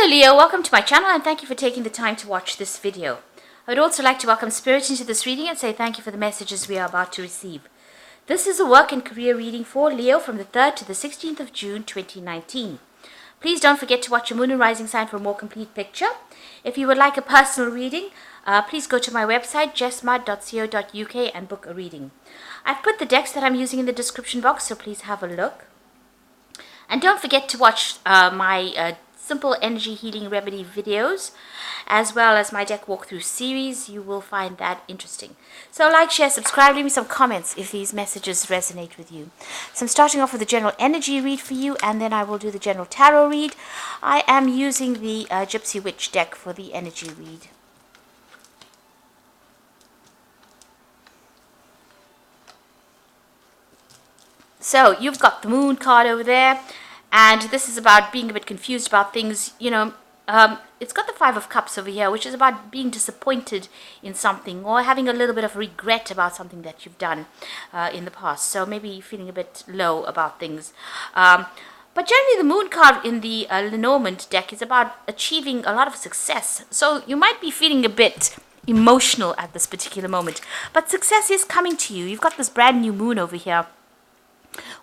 Hello Leo, welcome to my channel and thank you for taking the time to watch this video. I would also like to welcome Spirit into this reading and say thank you for the messages we are about to receive. This is a work and career reading for Leo from the 3rd to the 16th of June 2019. Please don't forget to watch your moon and rising sign for a more complete picture. If you would like a personal reading, please go to my website jessmud.co.uk and book a reading. I've put the decks that I'm using in the description box, so please have a look. And don't forget to watch my simple energy healing remedy videos, as well as my deck walkthrough series. You will find that interesting. So like, share, subscribe, leave me some comments if these messages resonate with you. So I'm starting off with the general energy read for you, and then I will do the general tarot read. I am using the Gypsy Witch deck for the energy read. So you've got the Moon card over there, and this is about being a bit confused about things. It's got the Five of Cups over here, which is about being disappointed in something or having a little bit of regret about something that you've done in the past. So maybe feeling a bit low about things. But generally the Moon card in the Lenormand deck is about achieving a lot of success. So you might be feeling a bit emotional at this particular moment, but success is coming to you. You've got this brand new moon over here,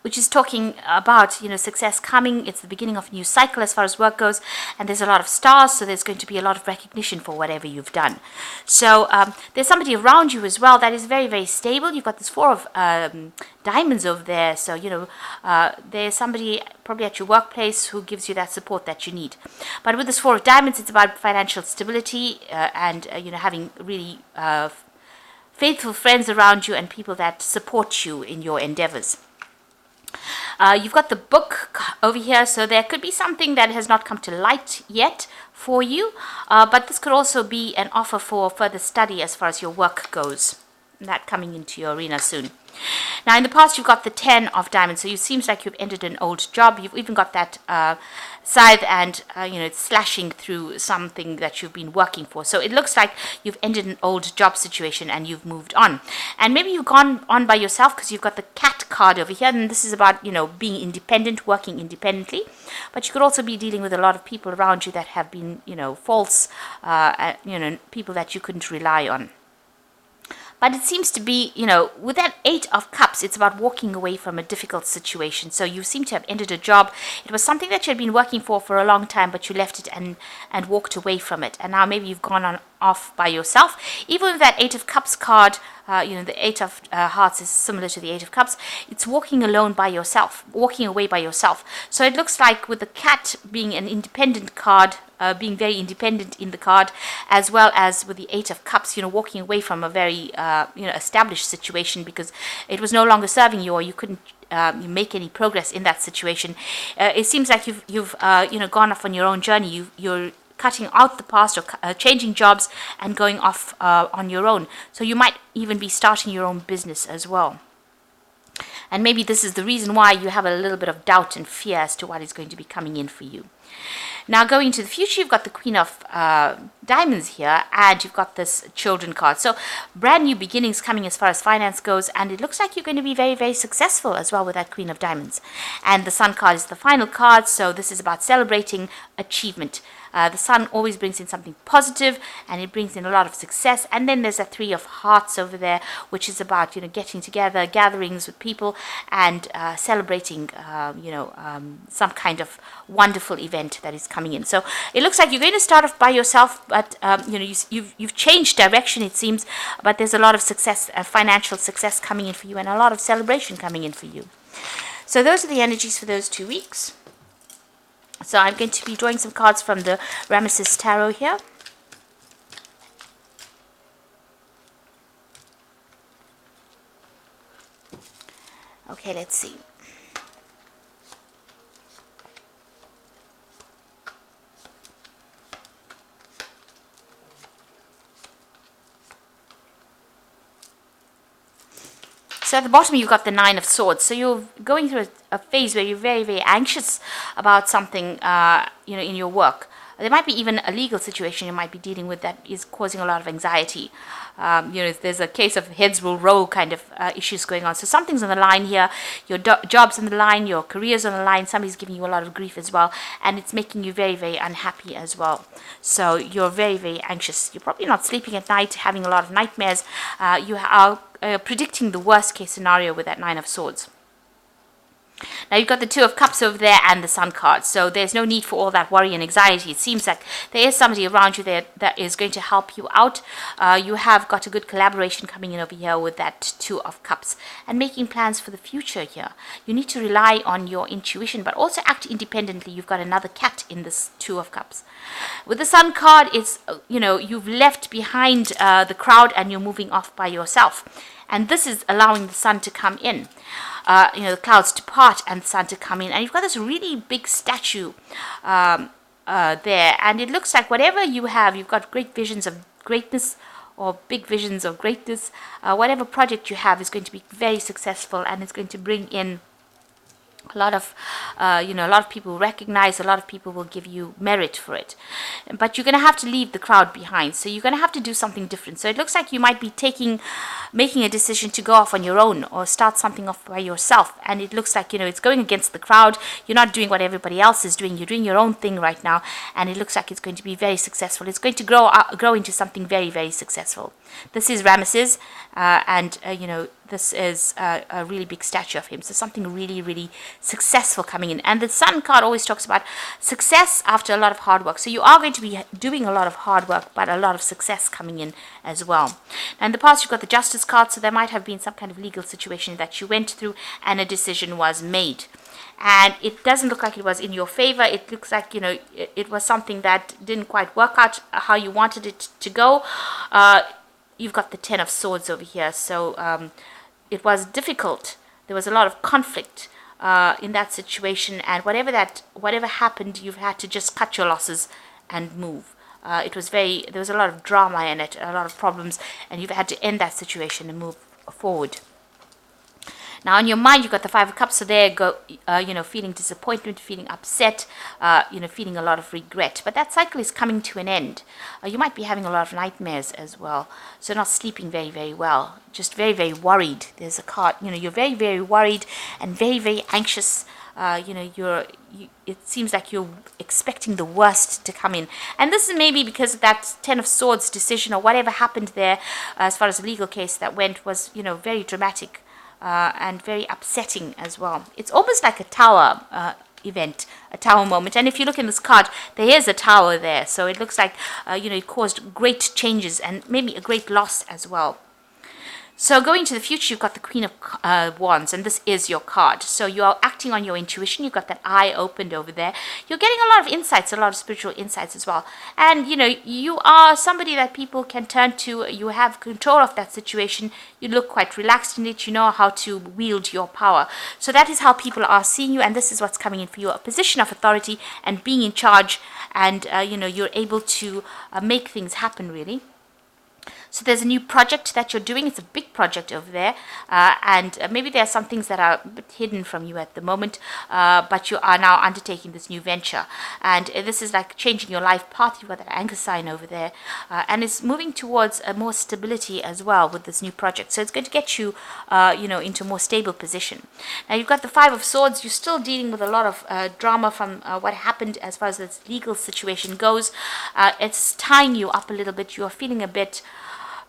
which is talking about, success coming. It's the beginning of a new cycle as far as work goes, and there's a lot of stars, so there's going to be a lot of recognition for whatever you've done. So there's somebody around you as well that is very, very stable. You've got this Four of Diamonds over there, so, there's somebody probably at your workplace who gives you that support that you need. But with this Four of Diamonds, it's about financial stability and, having really faithful friends around you and people that support you in your endeavors. You've got the Book over here, so there could be something that has not come to light yet for you, but this could also be an offer for further study as far as your work goes. That coming into your arena soon. Now, in the past, you've got the 10 of Diamonds, so it seems like you've ended an old job. You've even got that scythe and, it's slashing through something that you've been working for. So it looks like you've ended an old job situation and you've moved on. And maybe you've gone on by yourself because you've got the Cat card over here, and this is about, being independent, working independently. But you could also be dealing with a lot of people around you that have been, false, people that you couldn't rely on. But it seems to be, with that Eight of Cups, it's about walking away from a difficult situation. So you seem to have ended a job. It was something that you had been working for a long time, but you left it and walked away from it. And now maybe you've gone off by yourself. Even with that Eight of Cups card, the Eight of Hearts is similar to the Eight of Cups. It's walking alone by yourself, walking away by yourself. So it looks like with the Cat being an independent card, being very independent in the card, as well as with the Eight of Cups, walking away from a very, established situation because it was no longer serving you, or you couldn't make any progress in that situation. It seems like you've gone off on your own journey. You're cutting out the past, or changing jobs and going off on your own. So you might even be starting your own business as well. And maybe this is the reason why you have a little bit of doubt and fear as to what is going to be coming in for you. Now, going into the future, you've got the Queen of Diamonds here, and you've got this Children card. So brand new beginnings coming as far as finance goes, and it looks like you're going to be very, very successful as well with that Queen of Diamonds. And the Sun card is the final card, so this is about celebrating achievement. The Sun always brings in something positive, and it brings in a lot of success. And then there's a Three of Hearts over there, which is about, getting together, gatherings with people, and celebrating, some kind of wonderful event that is coming in. So it looks like you're going to start off by yourself, but you've changed direction, it seems. But there's a lot of success, financial success coming in for you, and a lot of celebration coming in for you. So those are the energies for those 2 weeks. So I'm going to be drawing some cards from the Ramses Tarot here. Okay, let's see. So at the bottom, you've got the Nine of Swords. So you're going through a phase where you're very, very anxious about something, in your work. There might be even a legal situation you might be dealing with that is causing a lot of anxiety. There's a case of heads will roll kind of issues going on. So something's on the line here. Your job's on the line, your career's on the line. Somebody's giving you a lot of grief as well, and it's making you very, very unhappy as well. So you're very, very anxious. You're probably not sleeping at night, having a lot of nightmares. You are predicting the worst case scenario with that Nine of Swords. Now you've got the Two of Cups over there and the Sun card, so there's no need for all that worry and anxiety. It seems like there is somebody around you there that is going to help you out. You have got a good collaboration coming in over here with that Two of Cups and making plans for the future here. You need to rely on your intuition, but also act independently. You've got another cat in this Two of Cups. With the Sun card, it's, you've left behind the crowd and you're moving off by yourself. And this is allowing the sun to come in. The clouds to part and the sun to come in. And you've got this really big statue there. And it looks like whatever you have, you've got great visions of greatness or big visions of greatness. Whatever project you have is going to be very successful, and it's going to bring in a lot of people recognize, a lot of people will give you merit for it. But you're going to have to leave the crowd behind. So you're going to have to do something different. So it looks like you might be making a decision to go off on your own or start something off by yourself. And it looks like, it's going against the crowd. You're not doing what everybody else is doing. You're doing your own thing right now. And it looks like it's going to be very successful. It's going to grow into something very, very successful. This is Ramses. This is a really big statue of him. So something really, really successful coming in. And the Sun card always talks about success after a lot of hard work. So you are going to be doing a lot of hard work, but a lot of success coming in as well. Now in the past, you've got the Justice card. So there might have been some kind of legal situation that you went through and a decision was made. And it doesn't look like it was in your favor. It looks like, it was something that didn't quite work out how you wanted it to go. You've got the Ten of Swords over here. So it was difficult. There was a lot of conflict in that situation, and whatever happened, you've had to just cut your losses and move. There was a lot of drama in it, a lot of problems, and you've had to end that situation and move forward. Now, in your mind, you've got the Five of Cups, so there you go, feeling disappointment, feeling upset, feeling a lot of regret. But that cycle is coming to an end. You might be having a lot of nightmares as well, so not sleeping very, very well, just very, very worried. There's a card, you're very, very worried and very, very anxious. It seems like you're expecting the worst to come in. And this is maybe because of that Ten of Swords decision or whatever happened there as far as the legal case that went was, very dramatic. And very upsetting as well. It's almost like a tower event, a tower moment. And if you look in this card, there is a tower there. So it looks like, it caused great changes and maybe a great loss as well. So going to the future, you've got the Queen of Wands, and this is your card. So you are acting on your intuition. You've got that eye opened over there. You're getting a lot of insights, a lot of spiritual insights as well. And, you are somebody that people can turn to. You have control of that situation. You look quite relaxed in it. You know how to wield your power. So that is how people are seeing you, and this is what's coming in for you, a position of authority and being in charge. And, you're able to make things happen, really. So there's a new project that you're doing. It's a big project over there. And maybe there are some things that are a bit hidden from you at the moment. But you are now undertaking this new venture. And this is like changing your life path. You've got that anchor sign over there. And it's moving towards more stability as well with this new project. So it's going to get you, into a more stable position. Now you've got the Five of Swords. You're still dealing with a lot of drama from what happened as far as this legal situation goes. It's tying you up a little bit. You're feeling a bit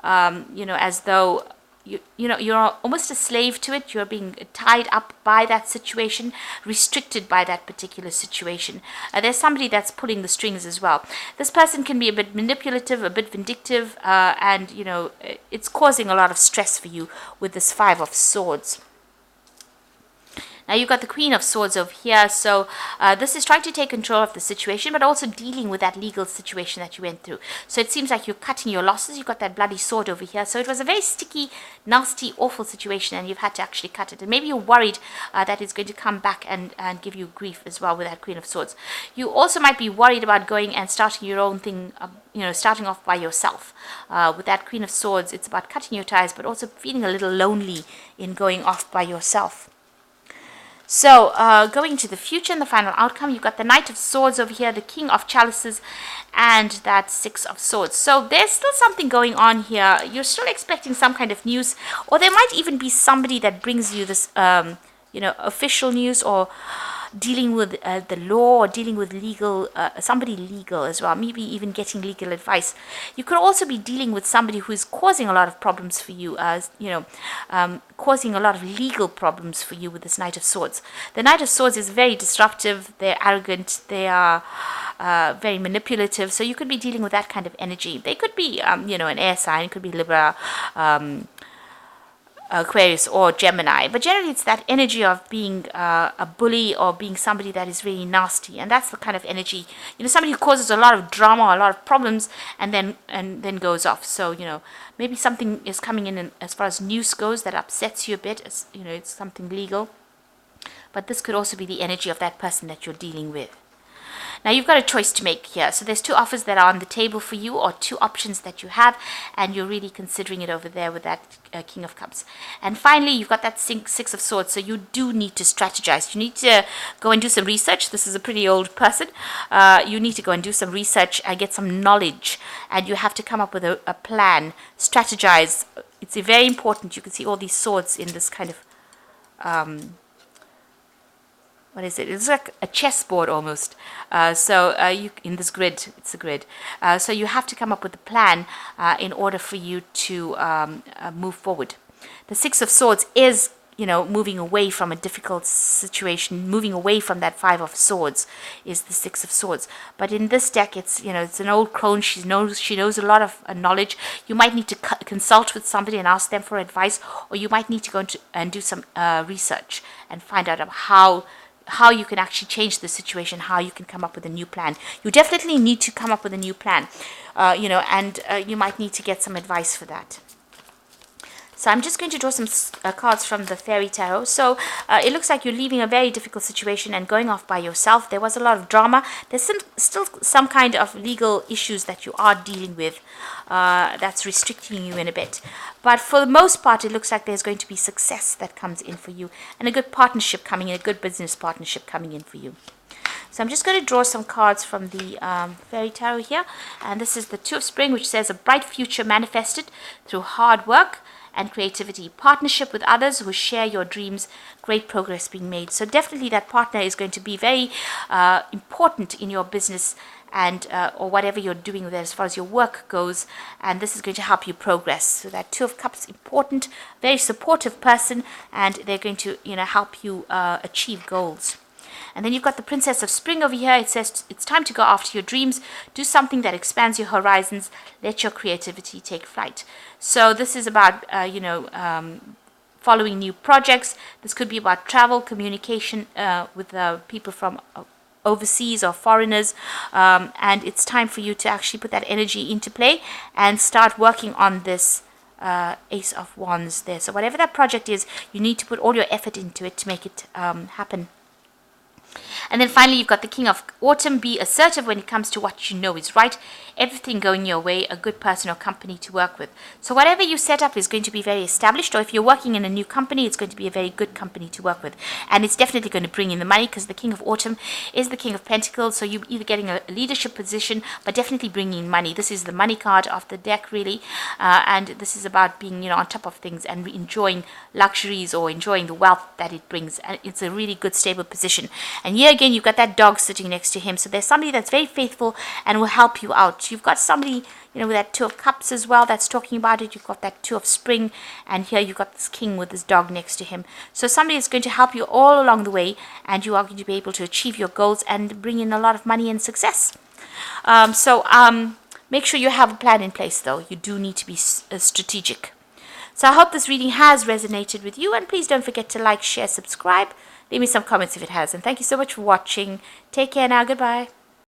as though you're almost a slave to it. You're being tied up by that situation, restricted by that particular situation. There's somebody that's pulling the strings as well. This person can be a bit manipulative, a bit vindictive, and it's causing a lot of stress for you with this Five of Swords. Now you've got the Queen of Swords over here. So this is trying to take control of the situation, but also dealing with that legal situation that you went through. So it seems like you're cutting your losses. You've got that bloody sword over here. So it was a very sticky, nasty, awful situation, and you've had to actually cut it. And maybe you're worried that it's going to come back and give you grief as well with that Queen of Swords. You also might be worried about going and starting your own thing, starting off by yourself. With that Queen of Swords, it's about cutting your ties, but also feeling a little lonely in going off by yourself. So, going to the future and the final outcome, you've got the Knight of Swords over here, the King of Chalices, and that Six of Swords. So, there's still something going on here. You're still expecting some kind of news, or there might even be somebody that brings you this, official news, or dealing with the law, or dealing with legal, somebody legal as well, maybe even getting legal advice. You could also be dealing with somebody who is causing a lot of problems for you, causing a lot of legal problems for you with this Knight of Swords. The Knight of Swords is very disruptive, they're arrogant, they are very manipulative, so you could be dealing with that kind of energy. They could be, an air sign, it could be Libra, Aquarius or Gemini, but generally it's that energy of being a bully or being somebody that is really nasty, and that's the kind of energy, somebody who causes a lot of drama, a lot of problems, and then goes off. So maybe something is coming in as far as news goes that upsets you a bit, it's something legal, but this could also be the energy of that person that you're dealing with. Now you've got a choice to make here. So there's two offers that are on the table for you, or two options that you have, and you're really considering it over there with that King of Cups. And finally, you've got that Six of Swords. So you do need to strategize. You need to go and do some research. This is a pretty old person. You need to go and do some research and get some knowledge, and you have to come up with a plan. Strategize. It's very important. You can see all these swords in this kind of what is it? It's like a chessboard almost. You in this grid, it's a grid. So you have to come up with a plan in order for you to move forward. The Six of Swords is, moving away from a difficult situation, moving away from that Five of Swords is the Six of Swords. But in this deck, it's an old crone. She knows a lot of knowledge. You might need to consult with somebody and ask them for advice, or you might need to go and do some research and find out how you can actually change the situation, how you can come up with a new plan. You definitely need to come up with a new plan, and you might need to get some advice for that. So I'm just going to draw some cards from the Fairy Tarot. So it looks like you're leaving a very difficult situation and going off by yourself. There was a lot of drama. There's still some kind of legal issues that you are dealing with that's restricting you in a bit. But for the most part, it looks like there's going to be success that comes in for you, and a good partnership coming in, a good business partnership coming in for you. So I'm just going to draw some cards from the Fairy Tarot here. And this is the Two of Spring, which says a bright future manifested through hard work and creativity, partnership with others who share your dreams, great progress being made. So definitely that partner is going to be very important in your business and or whatever you're doing with it as far as your work goes, and this is going to help you progress. So that Two of Cups, important, very supportive person, and they're going to help you achieve goals. And then you've got the Princess of Spring over here. It says it's time to go after your dreams. Do something that expands your horizons. Let your creativity take flight. So this is about, following new projects. This could be about travel, communication with people from overseas or foreigners. And it's time for you to actually put that energy into play and start working on this Ace of Wands there. So whatever that project is, you need to put all your effort into it to make it happen. And then finally, you've got the King of Autumn. Be assertive when it comes to what you know is right. Everything going your way, a good person or company to work with. So whatever you set up is going to be very established, or if you're working in a new company, it's going to be a very good company to work with. And it's definitely going to bring in the money, because the King of Autumn is the King of Pentacles, so you're either getting a leadership position, but definitely bringing in money. This is the money card of the deck, really, and this is about being, on top of things and enjoying luxuries or enjoying the wealth that it brings. And it's a really good, stable position. And here again, you've got that dog sitting next to him, so there's somebody that's very faithful and will help you out. You've got somebody, with that Two of Cups as well that's talking about it. You've got that Two of Spring, and here you've got this king with this dog next to him. So somebody is going to help you all along the way, and you are going to be able to achieve your goals and bring in a lot of money and success. Make sure you have a plan in place, though. You do need to be strategic. So I hope this reading has resonated with you, and please don't forget to like, share, subscribe. Leave me some comments if it has. And thank you so much for watching. Take care now. Goodbye.